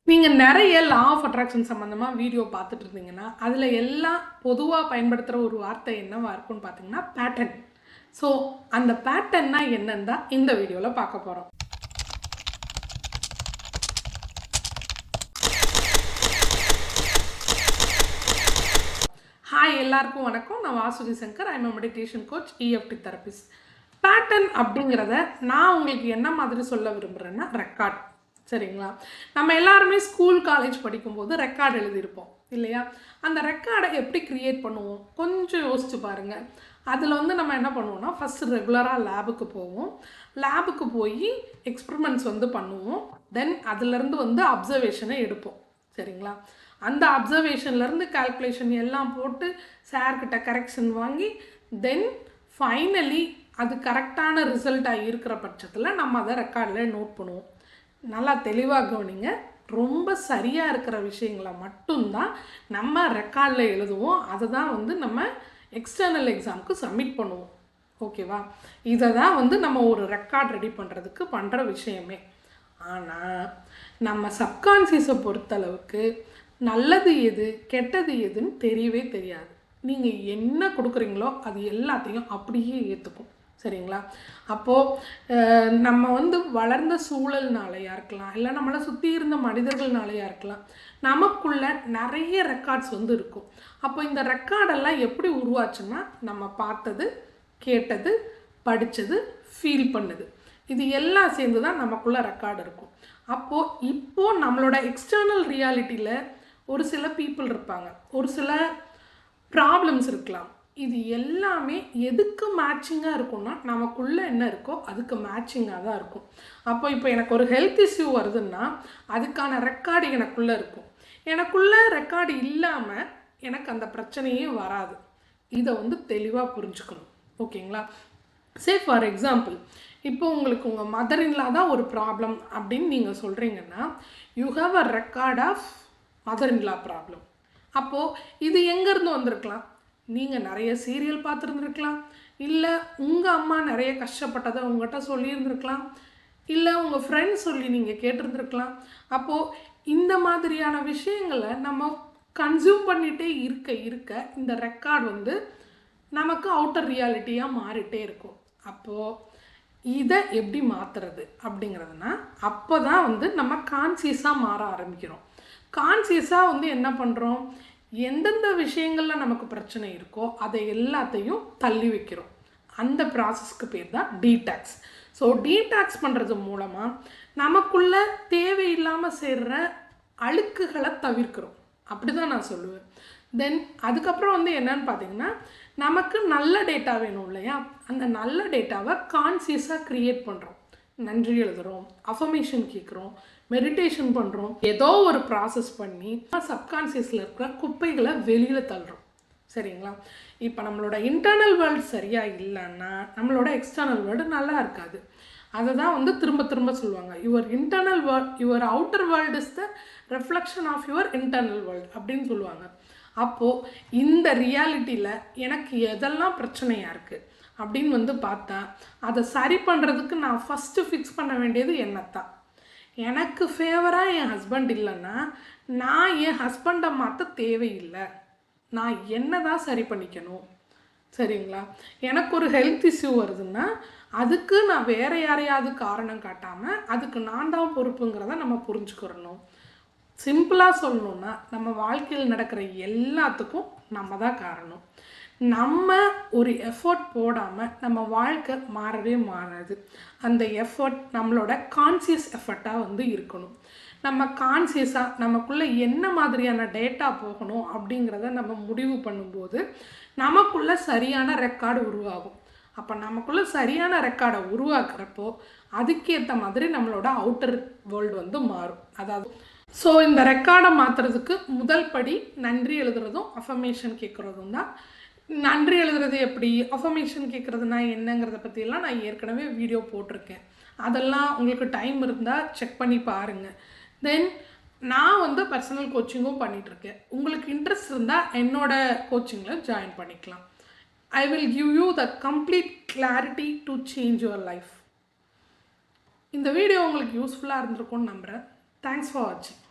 நீங்கள் நிறைய law of attraction சம்மந்தமாக வீடியோ பார்த்துட்டு இருந்தீங்கன்னா அதில் எல்லாம் பொதுவாக பயன்படுத்துகிற ஒரு வார்த்தை என்னவா இருக்குன்னு பார்த்தீங்கன்னா பேட்டர்ன். ஸோ அந்த பேட்டர்ன்னா என்னன்னு தான் இந்த வீடியோவில் பார்க்க போகிறோம். ஹாய், எல்லாருக்கும் வணக்கம். நான் Vasuki Shankar. I'm meditation coach, EFT therapist. Pattern அப்படிங்கிறத நான் உங்களுக்கு என்ன மாதிரி சொல்ல விரும்புகிறேன்னா ரெக்கார்ட். சரிங்களா? நம்ம எல்லாருமே ஸ்கூல் காலேஜ் படிக்கும்போது ரெக்கார்டு எழுதியிருப்போம் இல்லையா? அந்த ரெக்கார்டை எப்படி க்ரியேட் பண்ணுவோம் கொஞ்சம் யோசிச்சு பாருங்கள். அதில் நம்ம என்ன பண்ணுவோம்னா, ஃபஸ்ட்டு ரெகுலராக லேபுக்கு போவோம். லேபுக்கு போய் எக்ஸ்பெரிமெண்ட்ஸ் பண்ணுவோம். தென் அதுலேருந்து அப்சர்வேஷனை எடுப்போம். சரிங்களா? அந்த அப்சர்வேஷன்லேருந்து கால்குலேஷன் எல்லாம் போட்டு சார்கிட்ட கரெக்ஷன் வாங்கி தென் ஃபைனலி அது கரெக்டான ரிசல்ட்டாக இருக்கிற பட்சத்தில் நம்ம அதை ரெக்கார்டில் நோட் பண்ணுவோம். நல்லா தெளிவாக கவனிங்க. ரொம்ப சரியாக இருக்கிற விஷயங்களை மட்டும்தான் நம்ம ரெக்கார்டில் எழுதுவோம். அதை தான் நம்ம எக்ஸ்டர்னல் எக்ஸாமுக்கு சப்மிட் பண்ணுவோம். ஓகேவா? இதை தான் நம்ம ஒரு ரெக்கார்ட் ரெடி பண்ணுறதுக்கு பண்ணுற விஷயமே. ஆனால் நம்ம சப்கான்சியஸை பொறுத்தளவுக்கு நல்லது எது கெட்டது எதுன்னு தெரியவே தெரியாது. நீங்கள் என்ன கொடுக்குறீங்களோ அது எல்லாத்தையும் அப்படியே ஏற்றுக்கும். சரிங்களா? அப்போது நம்ம வளர்ந்த சூழல்னாலையாக இருக்கலாம், இல்லை நம்மளை சுற்றி இருந்த மனிதர்கள்னாலையாக இருக்கலாம், நமக்குள்ள நிறைய ரெக்கார்ட்ஸ் இருக்கும். அப்போ இந்த ரெக்கார்டெல்லாம் எப்படி உருவாச்சுன்னா, நம்ம பார்த்தது, கேட்டது, படித்தது, ஃபீல் பண்ணுது, இது எல்லாம் சேர்ந்து தான் நமக்குள்ள ரெக்கார்டு இருக்கும். இப்போது நம்மளோட எக்ஸ்டர்னல் ரியாலிட்டியில் ஒரு சில பீப்புள் இருப்பாங்க, ஒரு சில ப்ராப்ளம்ஸ் இருக்கலாம். இது எல்லாமே எதுக்கு மேட்சிங்காக இருக்கும்னா, நமக்குள்ளே என்ன இருக்கோ அதுக்கு மேட்சிங்காக தான் இருக்கும். இப்போ எனக்கு ஒரு ஹெல்த் இஷ்யூ வருதுன்னா அதுக்கான ரெக்கார்டு எனக்குள்ளே இருக்கும். எனக்குள்ளே ரெக்கார்டு இல்லாமல் எனக்கு அந்த பிரச்சனையே வராது. இதை தெளிவாக புரிஞ்சுக்கணும். ஓகேங்களா? சே ஃபார் எக்ஸாம்பிள், இப்போ உங்களுக்கு உங்கள் மதர் இன்லா தான் ஒரு ப்ராப்ளம் அப்படின்னு நீங்கள் சொல்கிறீங்கன்னா, you have a record of mother in law problem. அப்போது இது எங்கேருந்து வந்திருக்கலாம்? நீங்கள் நிறைய சீரியல் பார்த்துருந்துருக்கலாம், இல்லை உங்கள் அம்மா நிறைய கஷ்டப்பட்டதை உங்கள்கிட்ட சொல்லியிருந்துருக்கலாம், இல்லை உங்கள் ஃப்ரெண்ட்ஸ் சொல்லி நீங்கள் கேட்டிருந்துருக்கலாம். அப்போது இந்த மாதிரியான விஷயங்களை நம்ம கன்சியூம் பண்ணிகிட்டே இருக்க இந்த ரெக்கார்டு நமக்கு அவுட்டர் ரியாலிட்டியாக மாறிட்டே இருக்கும். அப்போது இதை எப்படி மாற்றுறது அப்படிங்கிறதுனா, அப்போ தான் நம்ம கான்சியஸாக மாற ஆரம்பிக்கிறோம். கான்சியஸாக என்ன பண்ணுறோம், எந்தெந்த விஷயங்களில் நமக்கு பிரச்சனை இருக்கோ அதை எல்லாத்தையும் தள்ளி வைக்கிறோம். அந்த ப்ராசஸ்க்கு பேர் தான் டீடாக்ஸ். ஸோ டீடாக்ஸ் பண்ணுறது மூலமாக நமக்குள்ள தேவையில்லாமல் சேர்கிற அழுக்குகளை தவிர்க்கிறோம். அப்படி தான் நான் சொல்லுவேன். தென் அதுக்கப்புறம் என்னன்னு பார்த்தீங்கன்னா, நமக்கு நல்ல டேட்டா வேணும் இல்லையா? அந்த நல்ல டேட்டாவை கான்சியஸாக க்ரியேட் பண்ணுறோம். நன்றி எழுதுகிறோம், அஃபர்மேஷன் கேட்குறோம், மெடிடேஷன் பண்ணுறோம், ஏதோ ஒரு ப்ராசஸ் பண்ணி சப்கான்சியஸில் இருக்கிற குப்பைகளை வெளியில் தள்ளுறோம். சரிங்களா? இப்போ நம்மளோட இன்டர்னல் வேர்ல்டு சரியாக இல்லைன்னா நம்மளோட எக்ஸ்டர்னல் வேர்ல்டு நல்லா இருக்காது. அதை தான் திரும்ப திரும்ப சொல்லுவாங்க, your internal world, your outer world is the reflection of your internal world அப்படின்னு சொல்லுவாங்க. அப்போது இந்த ரியாலிட்டியில் எனக்கு எதெல்லாம் பிரச்சனையாக இருக்குது அப்படின்னு பார்த்தா, அதை சரி பண்ணுறதுக்கு நான் ஃபஸ்ட்டு ஃபிக்ஸ் பண்ண வேண்டியது என்னத்தான். எனக்கு ஃபேவராக என் ஹஸ்பண்ட் இல்லைன்னா நான் என் ஹஸ்பண்டை மாற்ற தேவையில்லை, நான் என்ன தான் சரி பண்ணிக்கணும். சரிங்களா? எனக்கு ஒரு ஹெல்த் இஷ்யூ வருதுன்னா அதுக்கு நான் வேறு யாரையாவது காரணம் காட்டாமல் அதுக்கு நான் தான் பொறுப்புங்கிறத நம்ம புரிஞ்சுக்கிறணும். சிம்பிளாக சொல்லணுன்னா, நம்ம வாழ்க்கையில் நடக்கிற எல்லாத்துக்கும் நம்ம தான் காரணம். நம்ம ஒரு எஃபர்ட் போடாமல் நம்ம வாழ்க்கை மாறவே மாறாது. அந்த எஃபர்ட் நம்மளோட கான்சியஸ் எஃபர்ட்டாக இருக்கணும். நம்ம கான்சியஸாக நமக்குள்ளே என்ன மாதிரியான டேட்டா போகணும் அப்படிங்கிறத நம்ம முடிவு பண்ணும்போது நமக்குள்ளே சரியான ரெக்கார்டு உருவாகும். அப்போ நமக்குள்ளே சரியான ரெக்கார்டை உருவாக்குறப்போ அதுக்கேற்ற மாதிரி நம்மளோட அவுட்டர் வேர்ல்டு மாறும். அதாவது இந்த ரெக்கார்டை மாற்றுறதுக்கு முதல் படி நன்றி எழுதுறதும் அஃபர்மேஷன் கேட்குறதும் தான். நன்றி எழுதுறது எப்படி, அஃபர்மேஷன் கேட்குறதுனா என்னங்கிறத பற்றியெல்லாம் நான் ஏற்கனவே வீடியோ போட்டிருக்கேன். அதெல்லாம் உங்களுக்கு டைம் இருந்தால் செக் பண்ணி பாருங்கள். தென் நான் பர்சனல் கோச்சிங்கும் பண்ணிகிட்ருக்கேன். உங்களுக்கு இன்ட்ரெஸ்ட் இருந்தால் என்னோடய கோச்சிங்கில் ஜாயின் பண்ணிக்கலாம். I will give you the complete clarity to change your life. இந்த வீடியோ உங்களுக்கு யூஸ்ஃபுல்லாக இருந்திருக்கும்னு நம்புகிறேன். தேங்க்ஸ் ஃபார் வாட்சிங்.